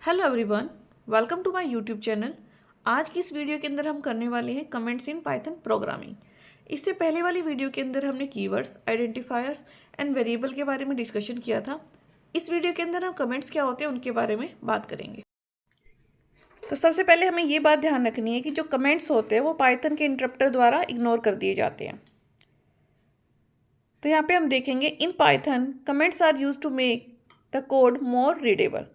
Hello everyone, welcome to my YouTube channel. आज की इस वीडियो के अंदर हम करने वाले हैं कमेंट्स इन पाइथन प्रोग्रामिंग। इससे पहले वाली वीडियो के अंदर हमने कीवर्ड्स, आइडेंटिफायर्स एंड वेरिएबल के बारे में डिस्कशन किया था। इस वीडियो के अंदर हम कमेंट्स क्या होते हैं उनके बारे में बात करेंगे। तो सबसे पहले हमें ये बात ध्यान रखनी है कि जो कमेंट्स होते हैं वो पाइथन के इंटरप्टर द्वारा इग्नोर कर दिए जाते हैं। तो यहाँ पे हम देखेंगे in Python comments are used to make the code more readable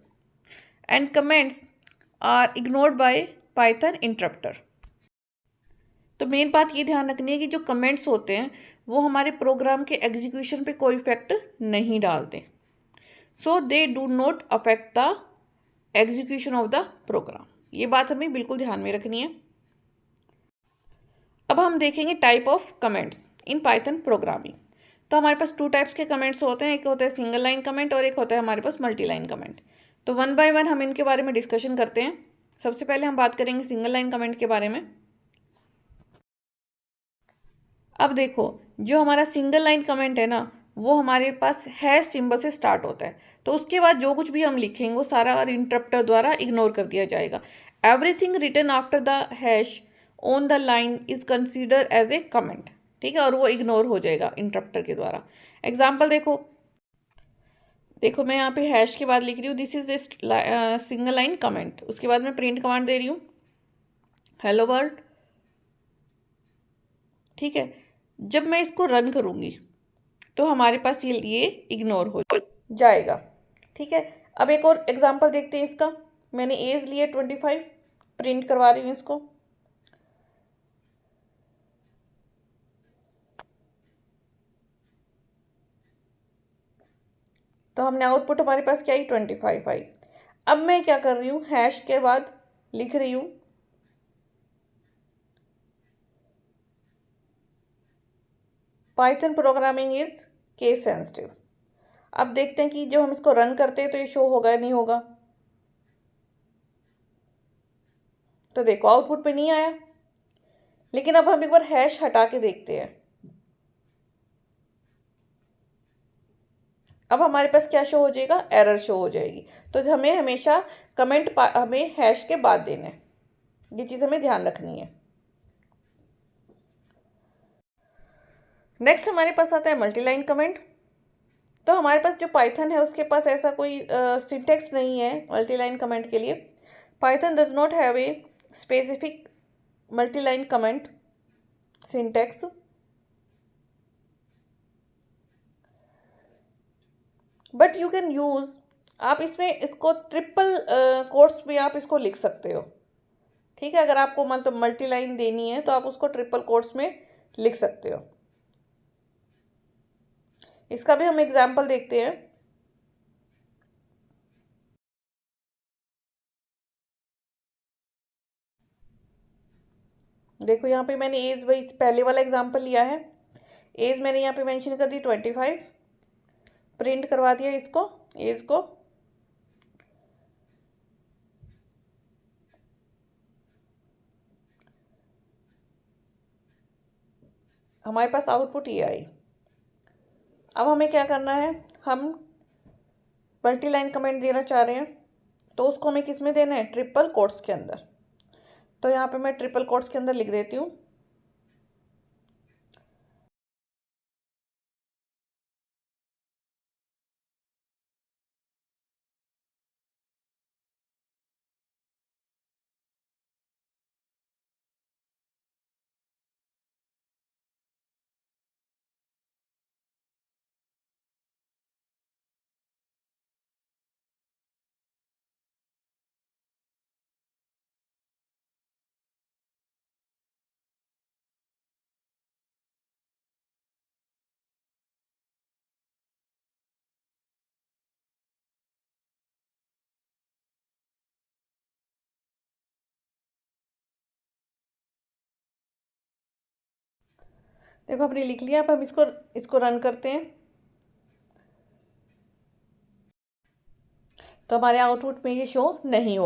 and comments are ignored by Python interpreter. तो मेन बात ये ध्यान रखनी है कि जो कमेंट्स होते हैं वो हमारे प्रोग्राम के एग्जीक्यूशन पे कोई इफेक्ट नहीं डालते। So they do not affect the execution of the program. ये बात हमें बिल्कुल ध्यान में रखनी है। अब हम देखेंगे type of comments in Python programming. तो हमारे पास टू टाइप्स के कमेंट्स होते हैं, एक होता है सिंगल लाइन कमेंट और एक होता है हमारे पास मल्टी लाइन कमेंट। तो वन बाय वन हम इनके बारे में डिस्कशन करते हैं। सबसे पहले हम बात करेंगे सिंगल लाइन कमेंट के बारे में। अब देखो, जो हमारा सिंगल लाइन कमेंट है ना, वो हमारे पास हैश सिंबल से स्टार्ट होता है। तो उसके बाद जो कुछ भी हम लिखेंगे वो सारा इंटरप्टर द्वारा इग्नोर कर दिया जाएगा। Everything written after the hash on the line is consider as a comment. ठीक है, और वो इग्नोर हो जाएगा इंटरप्टर के द्वारा। एग्जाम्पल देखो मैं यहाँ पे हैश के बाद लिख रही हूँ this is a single line comment. उसके बाद मैं प्रिंट कमांड दे रही हूँ हेलो वर्ल्ड। ठीक है, जब मैं इसको रन करूँगी तो हमारे पास ये इग्नोर हो जाएगा। ठीक है, अब एक और एग्जांपल देखते हैं इसका। मैंने एज लिया 25, प्रिंट करवा रही हूँ इसको। तो हमने आउटपुट हमारे पास क्या आई, 25 आई। अब मैं क्या कर रही हूँ, हैश के बाद लिख रही हूँ Python programming is case sensitive. अब देखते हैं कि जब हम इसको रन करते हैं तो ये शो होगा या नहीं होगा। तो देखो आउटपुट पे नहीं आया, लेकिन अब हम एक बार हैश हटा के देखते हैं। अब हमारे पास क्या शो हो जाएगा, एरर शो हो जाएगी। तो हमें हमेशा कमेंट हमें हैश के बाद देना है, ये चीज़ हमें ध्यान रखनी है। नेक्स्ट हमारे पास आता है मल्टी लाइन कमेंट। तो हमारे पास जो पाइथन है उसके पास ऐसा कोई सिंटेक्स नहीं है मल्टी लाइन कमेंट के लिए। Python does not have a specific multi line comment syntax. But you can use, आप इसमें इसको ट्रिपल कोट्स भी आप इसको लिख सकते हो। ठीक है, अगर आपको मतलब मल्टी लाइन देनी है तो आप उसको ट्रिपल कोट्स में लिख सकते हो। इसका भी हम एग्जाम्पल देखते हैं। देखो यहाँ पे मैंने एज वही पहले वाला एग्जाम्पल लिया है। एज मैंने यहाँ पे मेंशन कर दी 25, प्रिंट करवा दिया इसको, एज को। हमारे पास आउटपुट ये आई। अब हमें क्या करना है, हम मल्टी लाइन कमेंट देना चाह रहे हैं तो उसको हमें किस में देना है, ट्रिपल कोट्स के अंदर। तो यहाँ पे मैं ट्रिपल कोट्स के अंदर लिख देती हूँ देखो हमने लिख लिया। अब हम इसको इसको रन करते हैं तो हमारे आउटपुट में ये शो नहीं हो।